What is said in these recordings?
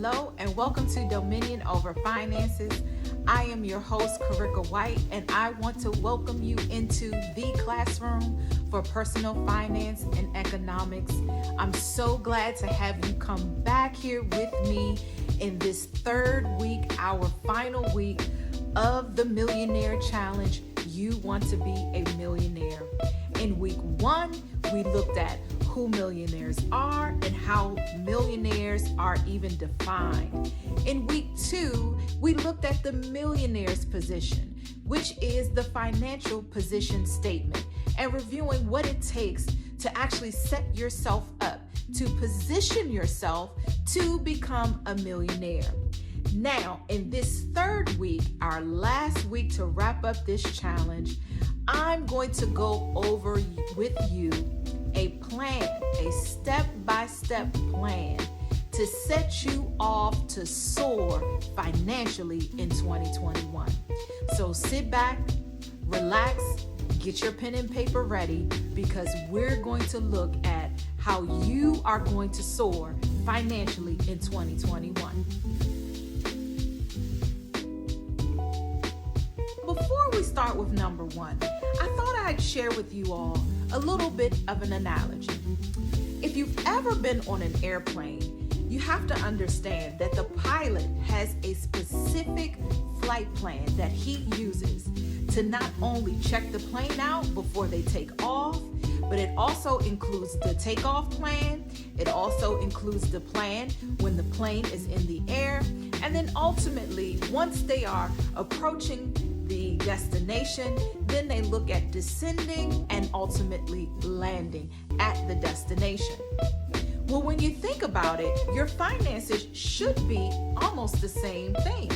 Hello and welcome to Dominion Over Finances. I am your host, Coricka White, and I want to welcome you into the classroom for personal finance and economics. I'm so glad to have you come back here with me in this third week, our final week of the Millionaire Challenge. You want to be a millionaire. In week 1, we looked at who millionaires are and how millionaires are even defined. In week 2, we looked at the millionaire's position, which is the financial position statement, and reviewing what it takes to actually set yourself up, to position yourself to become a millionaire. Now, in this third week, our last week to wrap up this challenge, I'm going to go over with you a plan, a step-by-step plan to set you off to soar financially in 2021. So sit back, relax, get your pen and paper ready, because we're going to look at how you are going to soar financially in 2021. Before we start with number 1, I thought I'd share with you all a little bit of an analogy. If you've ever been on an airplane, you have to understand that the pilot has a specific flight plan that he uses to not only check the plane out before they take off, but it also includes the takeoff plan. It also includes the plan when the plane is in the air. And then ultimately, once they are approaching the destination, then they look at descending and ultimately landing at the destination. Well, when you think about it, your finances should be almost the same thing.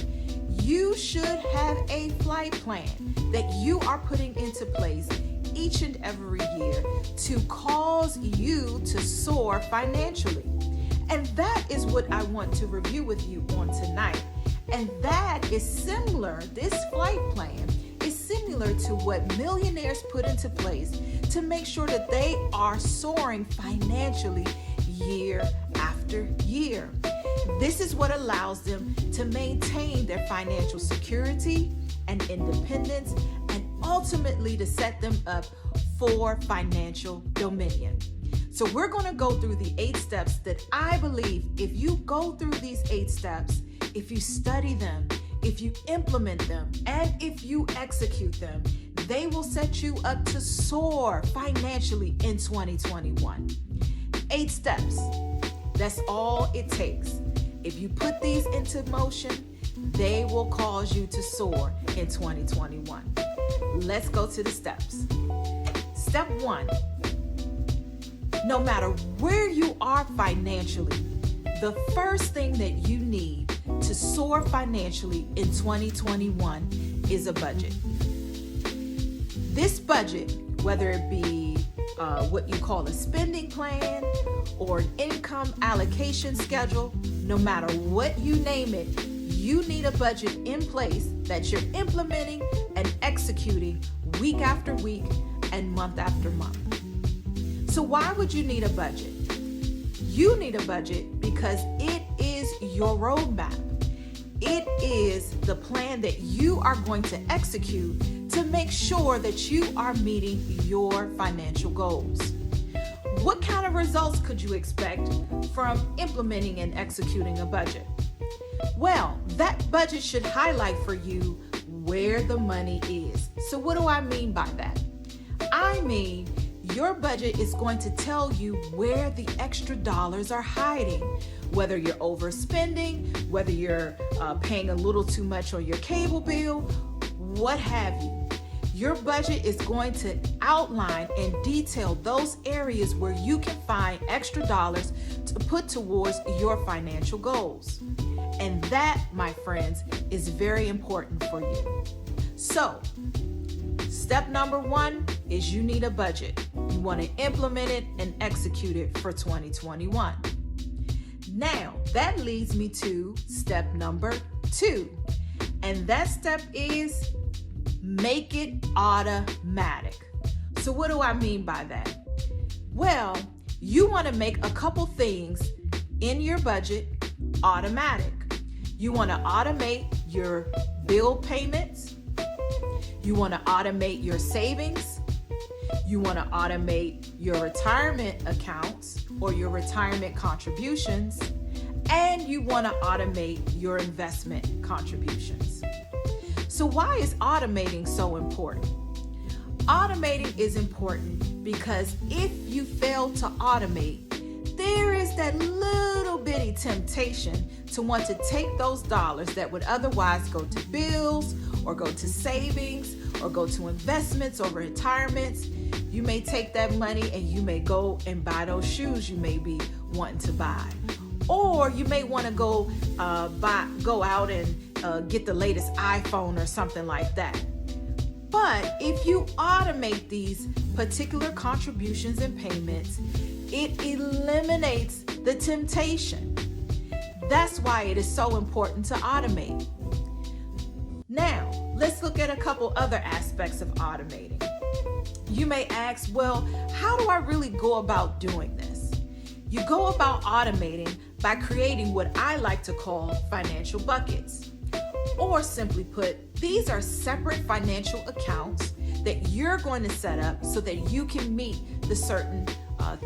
You should have a flight plan that you are putting into place each and every year to cause you to soar financially. And that is what I want to review with you on tonight. And that is similar, this flight plan is similar to what millionaires put into place to make sure that they are soaring financially year after year. This is what allows them to maintain their financial security and independence, and ultimately to set them up for financial dominion. So we're going to go through the 8 steps that I believe if you go through these 8 steps, if you study them, if you implement them, and if you execute them, they will set you up to soar financially in 2021. 8 steps. That's all it takes. If you put these into motion, they will cause you to soar in 2021. Let's go to the steps. Step 1. No matter where you are financially, the first thing that you need to soar financially in 2021 is a budget. This budget, whether it be what you call a spending plan or an income allocation schedule, no matter what you name it, you need a budget in place that you're implementing and executing week after week and month after month. So why would you need a budget? You need a budget because it is your roadmap. It is the plan that you are going to execute to make sure that you are meeting your financial goals. What kind of results could you expect from implementing and executing a budget? Well, that budget should highlight for you where the money is. So what do I mean by that? I mean, your budget is going to tell you where the extra dollars are hiding, whether you're overspending, whether you're paying a little too much on your cable bill, what have you. Your budget is going to outline and detail those areas where you can find extra dollars to put towards your financial goals. And that, my friends, is very important for you. So, step number 1 is you need a budget. You want to implement it and execute it for 2021. Now, that leads me to step number 2. And that step is make it automatic. So what do I mean by that? Well, you want to make a couple things in your budget automatic. You want to automate your bill payments. You want to automate your savings. You want to automate your retirement accounts or your retirement contributions. And you want to automate your investment contributions. So why is automating so important? Automating is important because if you fail to automate, there is that little bitty temptation to want to take those dollars that would otherwise go to bills or go to savings or go to investments or retirements. You may take that money and you may go and buy those shoes you may be wanting to buy. Or you may want to go out and get the latest iPhone or something like that. But if you automate these particular contributions and payments, it eliminates the temptation. That's why it is so important to automate. Now, let's look at a couple other aspects of automating. You may ask, well, how do I really go about doing this? You go about automating by creating what I like to call financial buckets. Or simply put, these are separate financial accounts that you're going to set up so that you can meet the certain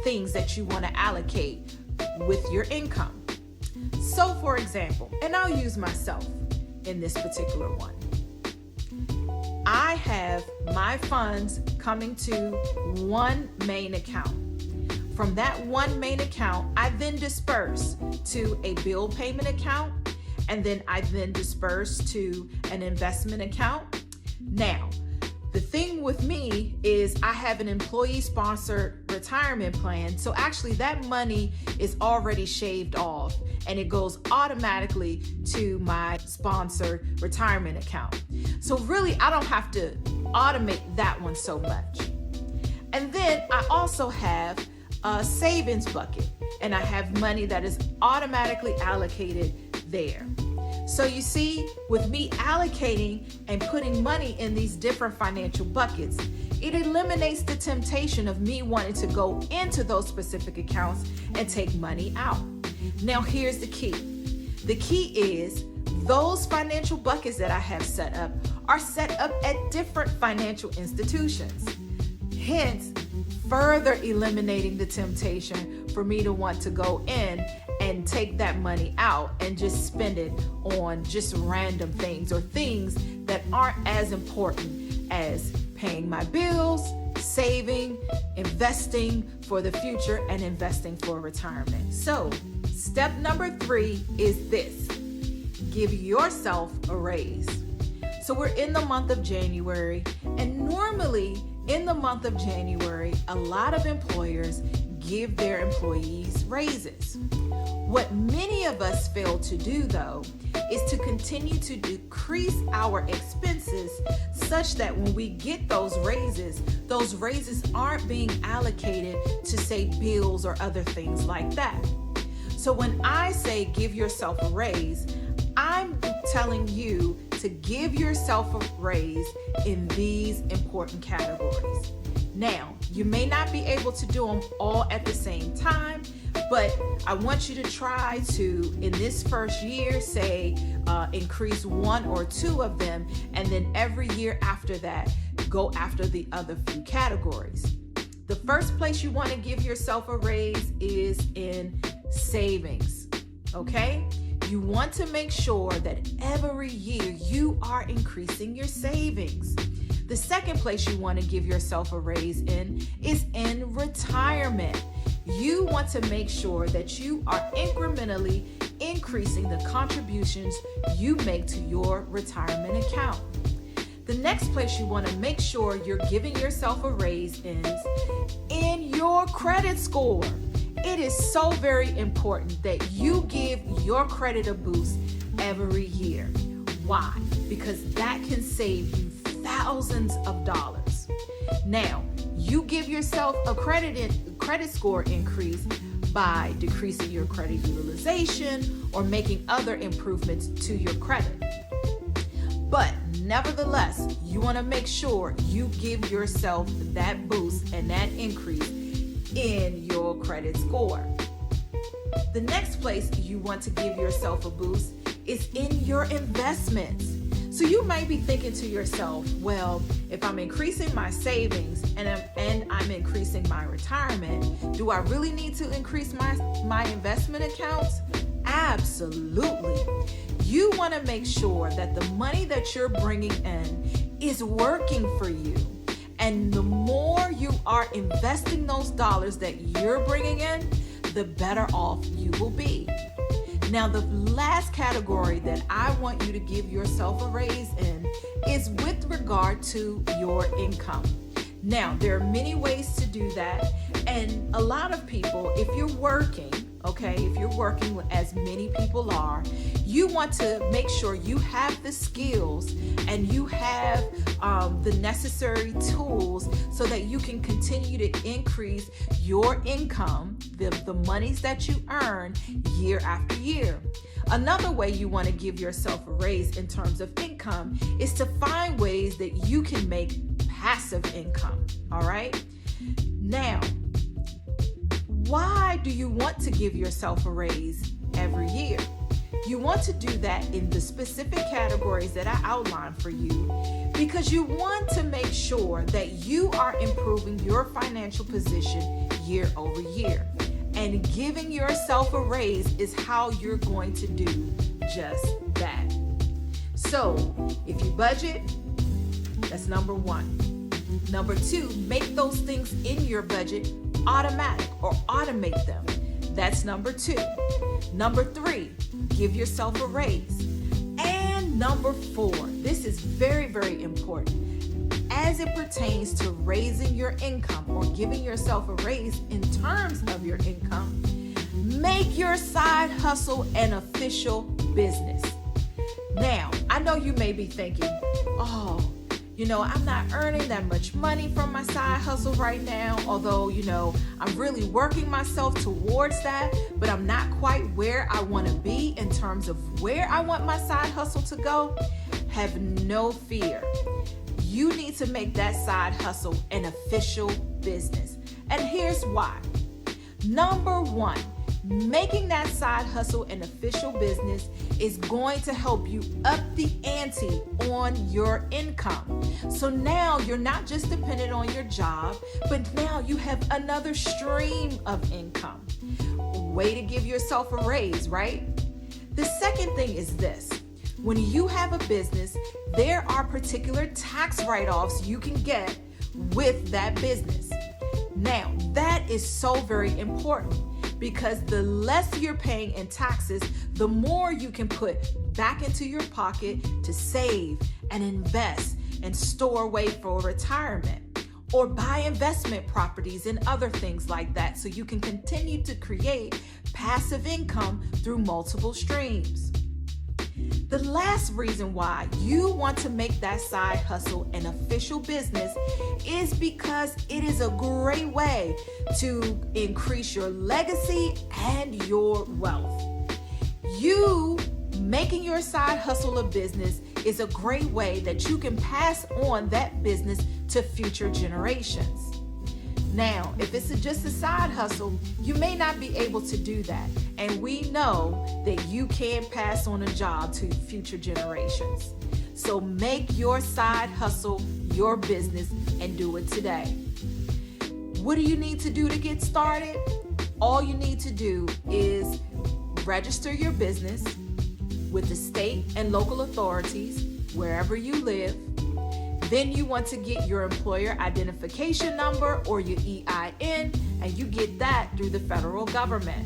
things that you want to allocate with your income. So for example, and I'll use myself in this particular one, I have my funds coming to one main account. From that one main account, I then disperse to a bill payment account, and then I then disperse to an investment account. Now, the thing with me is I have an employee-sponsored retirement plan, so actually that money is already shaved off and it goes automatically to my sponsored retirement account. So really, I don't have to automate that one so much. And then I also have a savings bucket, and I have money that is automatically allocated there. So you see, with me allocating and putting money in these different financial buckets, it eliminates the temptation of me wanting to go into those specific accounts and take money out. Now here's the key. The key is those financial buckets that I have set up are set up at different financial institutions. Hence, further eliminating the temptation for me to want to go in and take that money out and just spend it on just random things or things that aren't as important as paying my bills, saving, investing for the future, and investing for retirement. So, step number 3 is this: give yourself a raise. So we're in the month of January, and normally in the month of January, a lot of employers give their employees raises. What many of us fail to do, though, is to continue to decrease our expenses such that when we get those raises aren't being allocated to, say, bills or other things like that. So when I say give yourself a raise, I'm telling you to give yourself a raise in these important categories. Now, you may not be able to do them all at the same time, but I want you to try to, in this first year, say, increase 1 or 2 of them, and then every year after that, go after the other few categories. The first place you want to give yourself a raise is in savings, okay? You want to make sure that every year you are increasing your savings. The second place you want to give yourself a raise in is in retirement. You want to make sure that you are incrementally increasing the contributions you make to your retirement account. The next place you want to make sure you're giving yourself a raise is in your credit score. It is so very important that you give your credit a boost every year. Why? Because that can save you thousands of dollars. Now, you give yourself a credit score increase by decreasing your credit utilization or making other improvements to your credit. But nevertheless, you want to make sure you give yourself that boost and that increase in your credit score. The next place you want to give yourself a boost is in your investments. So you might be thinking to yourself, well, if I'm increasing my savings and I'm increasing my retirement, do I really need to increase my investment accounts? Absolutely. You want to make sure that the money that you're bringing in is working for you. And the more you are investing those dollars that you're bringing in, the better off you will be. Now, the last category that I want you to give yourself a raise in is with regard to your income. Now, there are many ways to do that. And a lot of people, if you're working, as many people are, you want to make sure you have the skills and you have the necessary tools so that you can continue to increase your income, the monies that you earn year after year. Another way you want to give yourself a raise in terms of income is to find ways that you can make passive income. All right? Now, why do you want to give yourself a raise every year? You want to do that in the specific categories that I outlined for you because you want to make sure that you are improving your financial position year over year. And giving yourself a raise is how you're going to do just that. So, if you budget, that's number one. Number two, make those things in your budget automatic or automate them. That's number two. Number three, give yourself a raise. And number four, this is very, very important. As it pertains to raising your income or giving yourself a raise in terms of your income, make your side hustle an official business. Now, I know you may be thinking, I'm not earning that much money from my side hustle right now, although, I'm really working myself towards that, but I'm not quite where I want to be in terms of where I want my side hustle to go. Have no fear. You need to make that side hustle an official business. And here's why. Number one, making that side hustle an official business is going to help you up the ante on your income. So now you're not just dependent on your job, but now you have another stream of income. Way to give yourself a raise, right? The second thing is this. When you have a business, there are particular tax write-offs you can get with that business. Now, that is so very important because the less you're paying in taxes, the more you can put back into your pocket to save and invest and store away for retirement or buy investment properties and other things like that so you can continue to create passive income through multiple streams. The last reason why you want to make that side hustle an official business is because it is a great way to increase your legacy and your wealth. You making your side hustle a business is a great way that you can pass on that business to future generations. Now, if it's just a side hustle, you may not be able to do that. And we know that you can pass on a job to future generations. So make your side hustle your business and do it today. What do you need to do to get started? All you need to do is register your business with the state and local authorities wherever you live. Then you want to get your employer identification number or your EIN, and you get that through the federal government.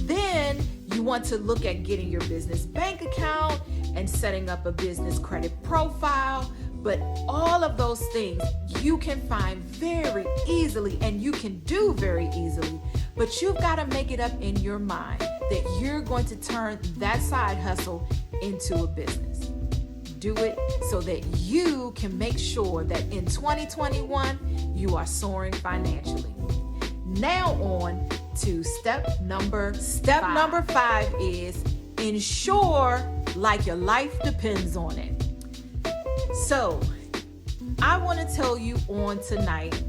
Then you want to look at getting your business bank account and setting up a business credit profile. But all of those things you can find very easily and you can do very easily. But you've got to make it up in your mind that you're going to turn that side hustle into a business. Do it so that you can make sure that in 2021 you are soaring financially. Now on to step number five is insure like your life depends on it. So I want to tell you on tonight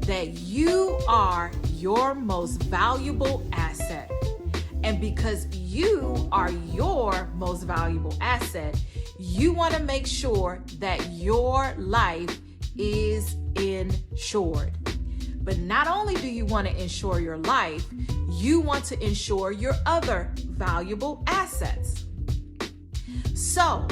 that you are your most valuable asset. And because you are your most valuable asset, you want to make sure that your life is insured. But not only do you want to insure your life, you want to insure your other valuable assets. So,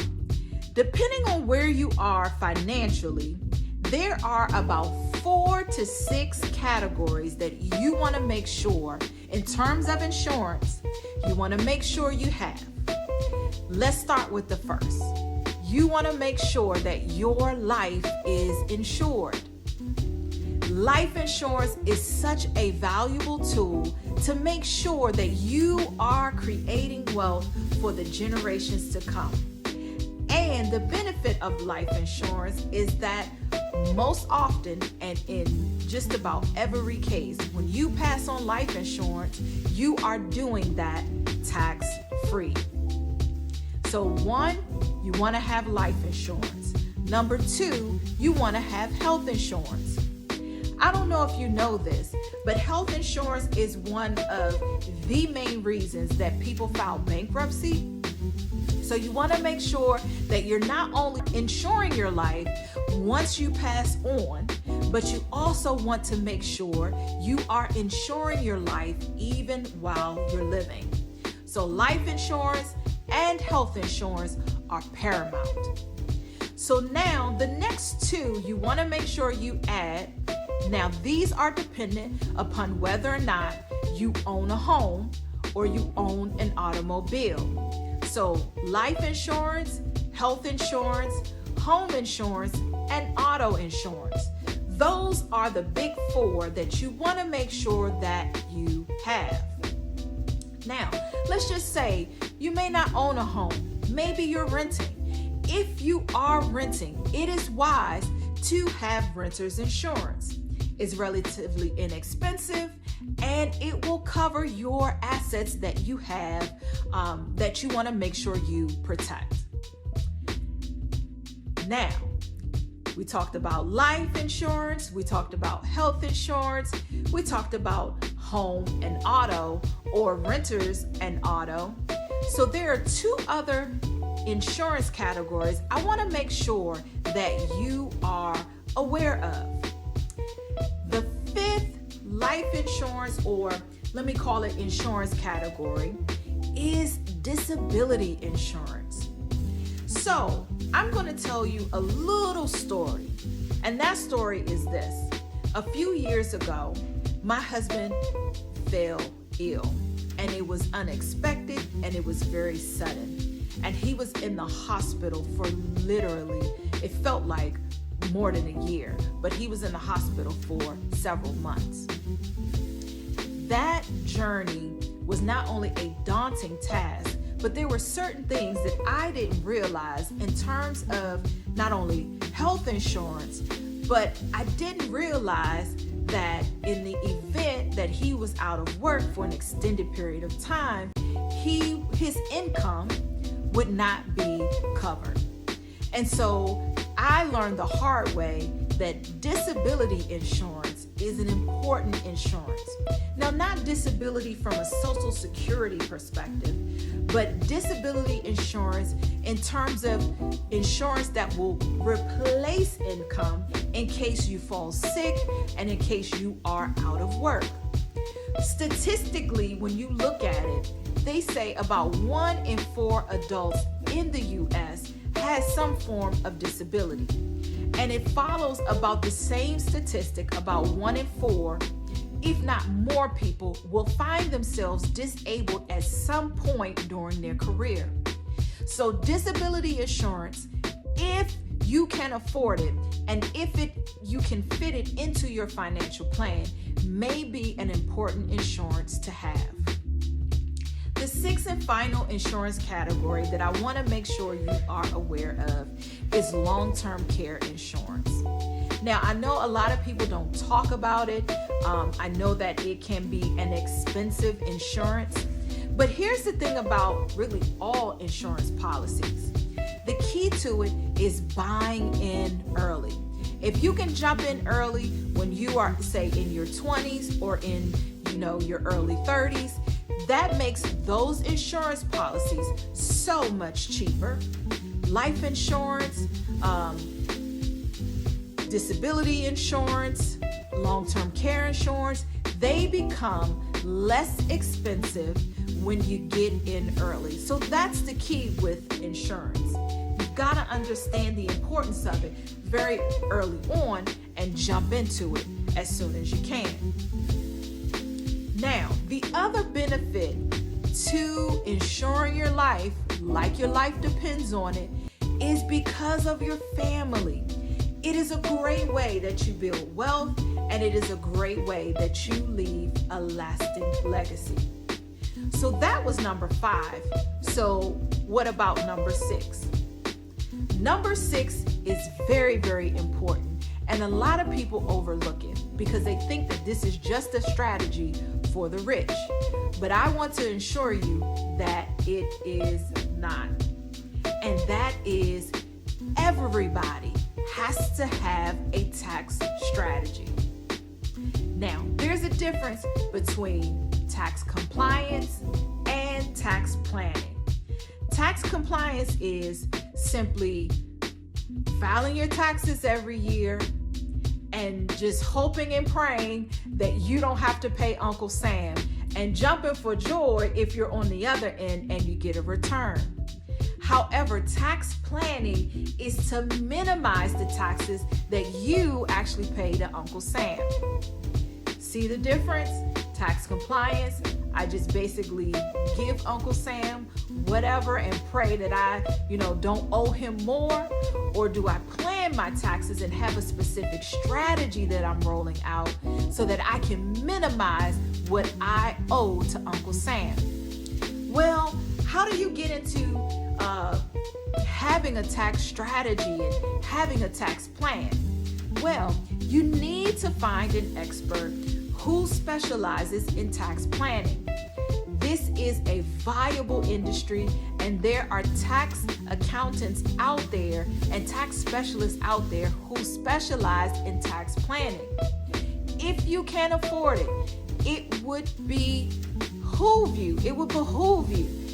depending on where you are financially, there are about 4 to 6 categories that you want to make sure, in terms of insurance, you want to make sure you have. Let's start with the first. You want to make sure that your life is insured. Life insurance is such a valuable tool to make sure that you are creating wealth for the generations to come. And the benefit of life insurance is that most often, and in just about every case, when you pass on life insurance, you are doing that tax-free. So 1, you want to have life insurance. Number 2, you want to have health insurance. I don't know if you know this, but health insurance is one of the main reasons that people file bankruptcy. So you want to make sure that you're not only insuring your life once you pass on, but you also want to make sure you are insuring your life even while you're living. So life insurance and health insurance are paramount. So now the next 2 you want to make sure you add. Now these are dependent upon whether or not you own a home or you own an automobile. So life insurance, health insurance, home insurance, and auto insurance. Those are the big 4 that you want to make sure that you have. Now, let's just say you may not own a home. Maybe you're renting. If you are renting, it is wise to have renter's insurance. It's relatively inexpensive, and it will cover your assets that you have that you want to make sure you protect. Now, we talked about life insurance, we talked about health insurance, we talked about home and auto, or renters and auto. So there are 2 other insurance categories I want to make sure that you are aware of. The 5th life insurance, or let me call it insurance category, is disability insurance. So I'm going to tell you a little story, and that story is this. A few years ago, my husband fell ill, and it was unexpected, and it was very sudden, and he was in the hospital for literally, it felt like more than a year, but he was in the hospital for several months. That journey was not only a daunting task, but there were certain things that I didn't realize in terms of not only health insurance, but I didn't realize that in the event that he was out of work for an extended period of time, his income would not be covered. And so I learned the hard way that disability insurance is an important insurance. Now, not disability from a Social Security perspective, but disability insurance in terms of insurance that will replace income in case you fall sick and in case you are out of work. Statistically, when you look at it, they say about 1 in 4 adults in the U.S. has some form of disability. And it follows about the same statistic, about 1 in 4, if not more people, will find themselves disabled at some point during their career. So disability insurance, if you can afford it, and if you can fit it into your financial plan, may be an important insurance to have. The 6th and final insurance category that I want to make sure you are aware of is long-term care insurance. Now, I know a lot of people don't talk about it. I know that it can be an expensive insurance, but here's the thing about really all insurance policies. The key to it is buying in early. If you can jump in early when you are, say, in your 20s or in, your early 30s, That makes those insurance policies so much cheaper. Life insurance, disability insurance, long-term care insurance, they become less expensive when you get in early. So that's the key with insurance. You've got to understand the importance of it very early on and jump into it as soon as you can. Now, the other benefit to insuring your life, like your life depends on it, is because of your family. It is a great way that you build wealth, and it is a great way that you leave a lasting legacy. So that was number 5. So what about number 6? Number 6 is very, very important, and a lot of people overlook it because they think that this is just a strategy for the rich. But I want to assure you that it is not. And that is, everybody has to have a tax strategy. Now, there's a difference between tax compliance and tax planning. Tax compliance is simply filing your taxes every year and just hoping and praying that you don't have to pay Uncle Sam, and jumping for joy if you're on the other end and you get a return. However, tax planning is to minimize the taxes that you actually pay to Uncle Sam. See the difference? Tax compliance, I just basically give Uncle Sam whatever and pray that I, don't owe him more? Or do I plan my taxes and have a specific strategy that I'm rolling out so that I can minimize what I owe to Uncle Sam? Well, how do you get into having a tax strategy and having a tax plan? Well, you need to find an expert who specializes in tax planning. This is a viable industry, and there are tax accountants out there and tax specialists out there who specialize in tax planning. If you can afford it, it would behoove you.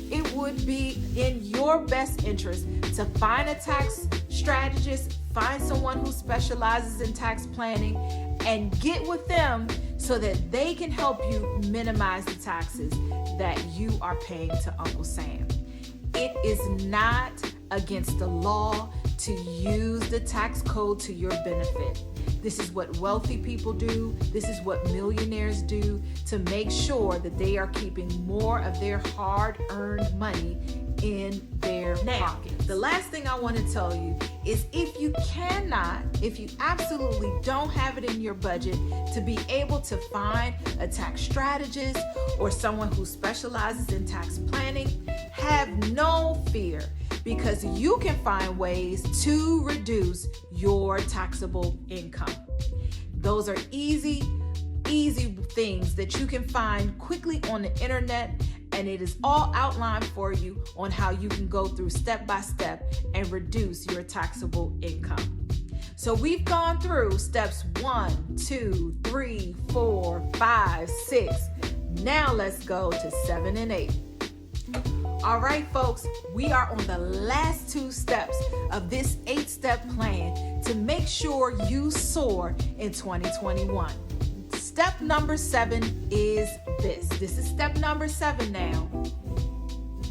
It would be in your best interest to find a tax strategist, find someone who specializes in tax planning, and get with them so that they can help you minimize the taxes that you are paying to Uncle Sam. It is not against the law to use the tax code to your benefit. This is what wealthy people do. This is what millionaires do to make sure that they are keeping more of their hard-earned money in their pockets. The last thing I want to tell you is if you absolutely don't have it in your budget to be able to find a tax strategist or someone who specializes in tax planning, have no fear, because you can find ways to reduce your taxable income. Those are easy things that you can find quickly on the internet, and it is all outlined for you on how you can go through step by step and reduce your taxable income. So we've gone through steps 1, 2, 3, 4, 5, 6. Now let's go to 7 and 8. All right, folks, we are on the last 2 steps of this 8-step plan to make sure you soar in 2021. Step number 7 is this. This is step number 7 now.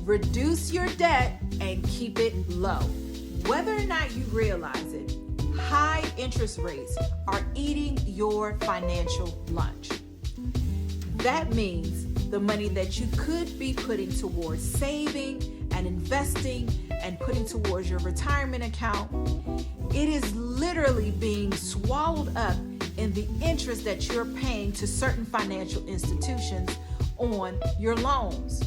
Reduce your debt and keep it low. Whether or not you realize it, high interest rates are eating your financial lunch. That means the money that you could be putting towards saving and investing and putting towards your retirement account, it is literally being swallowed up in the interest that you're paying to certain financial institutions on your loans.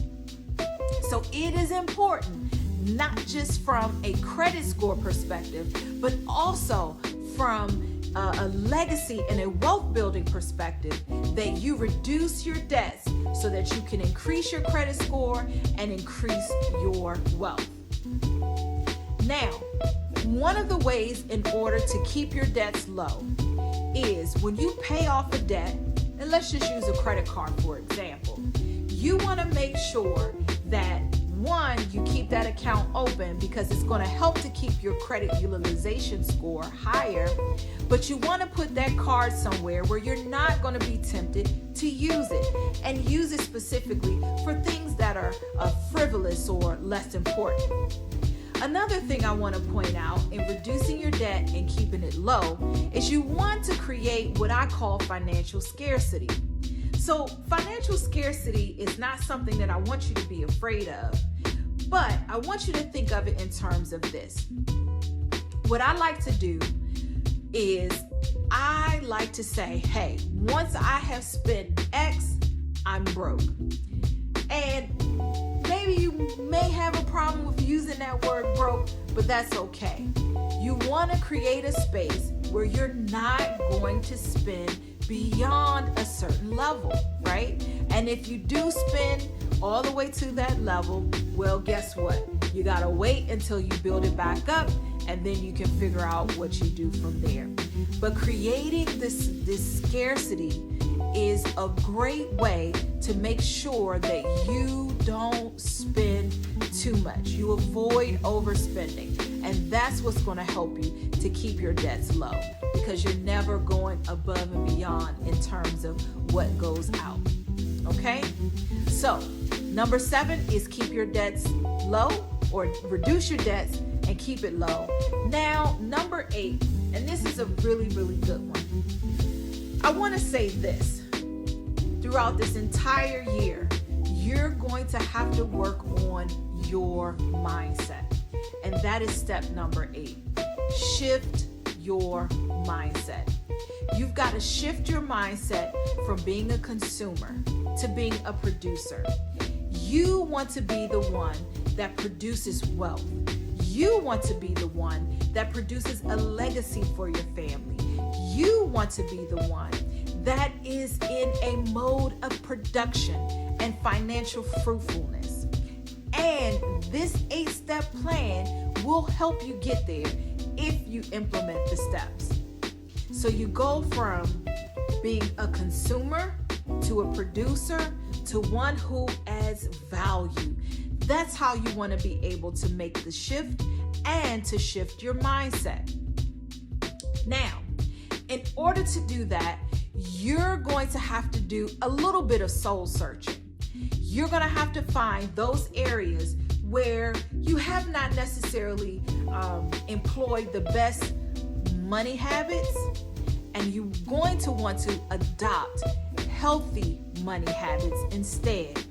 So it is important, not just from a credit score perspective, but also from a legacy and a wealth building perspective, that you reduce your debts so that you can increase your credit score and increase your wealth. Now, one of the ways in order to keep your debts low is when you pay off a debt, and let's just use a credit card for example. you want to make sure that one, you keep that account open because it's going to help to keep your credit utilization score higher, but you want to put that card somewhere where you're not going to be tempted to use it, and use it specifically for things that are frivolous or less important. Another thing I want to point out in reducing your debt and keeping it low is you want to create what I call financial scarcity. So financial scarcity is not something that I want you to be afraid of, but I want you to think of it in terms of this. What I like to do is I like to say, hey, once I have spent X, I'm broke. And maybe you may have a problem with using that word broke, but that's okay. You want to create a space where you're not going to spend beyond a certain level, right? And if you do spend all the way to that level, well, guess what? You got to wait until you build it back up, and then you can figure out what you do from there. But creating this scarcity is a great way to make sure that you don't spend too much. You avoid overspending, and that's what's going to help you to keep your debts low, because you're never going above and beyond in terms of what goes out. Okay? So, number 7 is keep your debts low, or reduce your debts and keep it low. Now, number 8, and this is a really, really good one. I want to say this. Throughout this entire year, you're going to have to work on your mindset. And that is step number 8. Shift your mindset. You've got to shift your mindset from being a consumer to being a producer. You want to be the one that produces wealth. You want to be the one that produces a legacy for your family. You want to be the one that is in a mode of production and financial fruitfulness. And this 8-step plan will help you get there if you implement the steps. So you go from being a consumer to a producer to one who adds value. That's how you want to be able to make the shift and to shift your mindset. Now, in order to do that, you're going to have to do a little bit of soul searching. You're going to have to find those areas where you have not necessarily employed the best money habits, and you're going to want to adopt healthy money habits instead,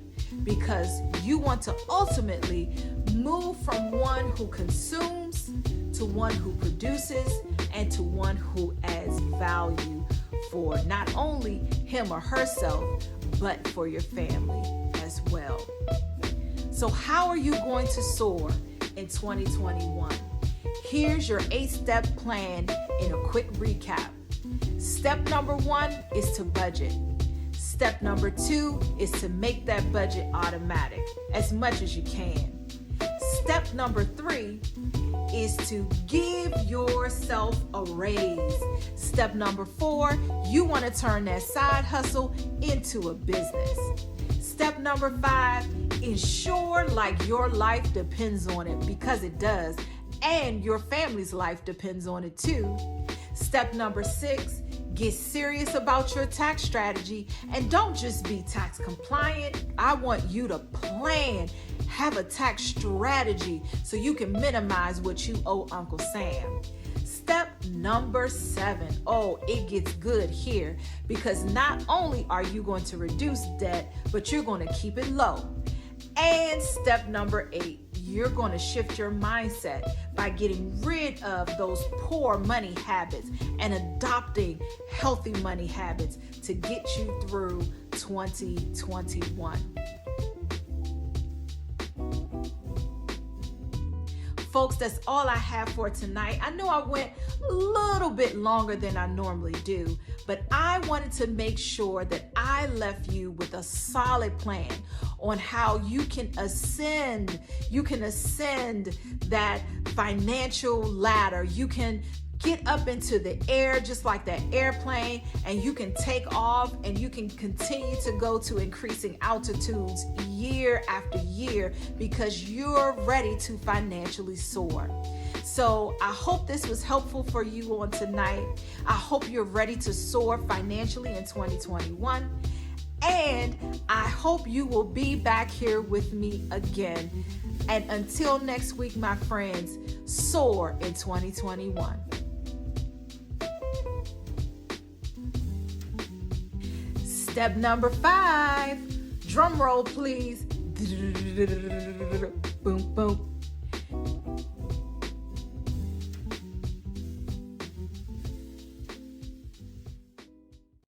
because you want to ultimately move from one who consumes to one who produces and to one who adds value for not only him or herself, but for your family as well. So how are you going to soar in 2021? Here's your 8-step plan in a quick recap. Step number 1 is to budget. Step number 2 is to make that budget automatic as much as you can. Step number 3 is to give yourself a raise. Step number 4, you want to turn that side hustle into a business. Step number 5, ensure like your life depends on it, because it does, and your family's life depends on it too. Step number 6, get serious about your tax strategy, and don't just be tax compliant. I want you to plan, have a tax strategy so you can minimize what you owe Uncle Sam. Step number 7, oh, it gets good here, because not only are you going to reduce debt, but you're going to keep it low. And step number 8, you're going to shift your mindset by getting rid of those poor money habits and adopting healthy money habits to get you through 2021. Folks, that's all I have for tonight. I know I went a little bit longer than I normally do, but I wanted to make sure that I left you with a solid plan on how you can ascend that financial ladder. You can get up into the air just like that airplane, and you can take off and you can continue to go to increasing altitudes year after year because you're ready to financially soar. So I hope this was helpful for you on tonight. I hope you're ready to soar financially in 2021. And I hope you will be back here with me again. And until next week, my friends, soar in 2021. Step number 5, drum roll please. Boom, boom.